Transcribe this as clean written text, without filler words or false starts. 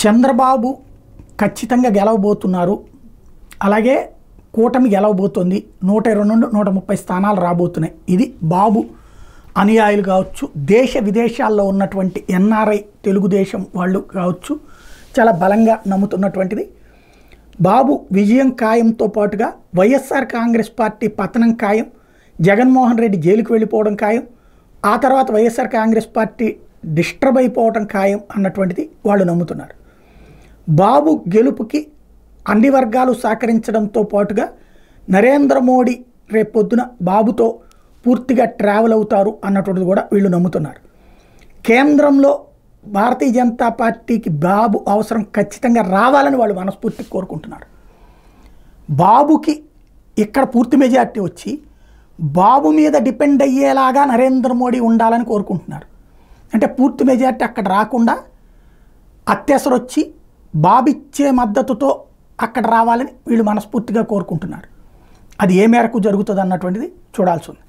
చంద్రబాబు ఖచ్చితంగా గెలవబోతున్నారు. అలాగే కూటమి గెలవబోతోంది. 120 నుండి 130 స్థానాలు రాబోతున్నాయి. ఇది బాబు అనుయాయులు కావచ్చు, దేశ విదేశాల్లో ఉన్నటువంటి ఎన్ఆర్ఐ తెలుగుదేశం వాళ్ళు కావచ్చు, చాలా బలంగా నమ్ముతున్నటువంటిది. బాబు విజయం ఖాయంతో పాటుగా వైఎస్ఆర్ కాంగ్రెస్ పార్టీ పతనం ఖాయం, జగన్మోహన్ రెడ్డి జైలుకు వెళ్ళిపోవడం ఖాయం, ఆ తర్వాత వైఎస్ఆర్ కాంగ్రెస్ పార్టీ డిస్టర్బ్ అయిపోవడం ఖాయం అన్నటువంటిది వాళ్ళు నమ్ముతున్నారు. బాబు గెలుపుకి అన్ని వర్గాలు సహకరించడంతో పాటుగా నరేంద్ర మోడీ రేపొద్దున బాబుతో పూర్తిగా ట్రావెల్ అవుతారు అన్నటువంటిది కూడా వీళ్ళు నమ్ముతున్నారు. కేంద్రంలో భారతీయ జనతా పార్టీకి బాబు అవసరం ఖచ్చితంగా రావాలని వాళ్ళు మనస్ఫూర్తిగా కోరుకుంటున్నారు. బాబుకి ఇక్కడ పూర్తి మెజార్టీ వచ్చి బాబు మీద డిపెండ్ అయ్యేలాగా నరేంద్ర మోడీ ఉండాలని కోరుకుంటున్నారు. అంటే పూర్తి మెజార్టీ అక్కడ రాకుండా అత్యవసరం వచ్చి బాబు ఇచ్చే మద్దతుతో అక్కడ రావాలని వీళ్ళు మనస్ఫూర్తిగా కోరుకుంటున్నారు. అది ఏ మేరకు జరుగుతుంది అన్నటువంటిది చూడాల్సి ఉంది.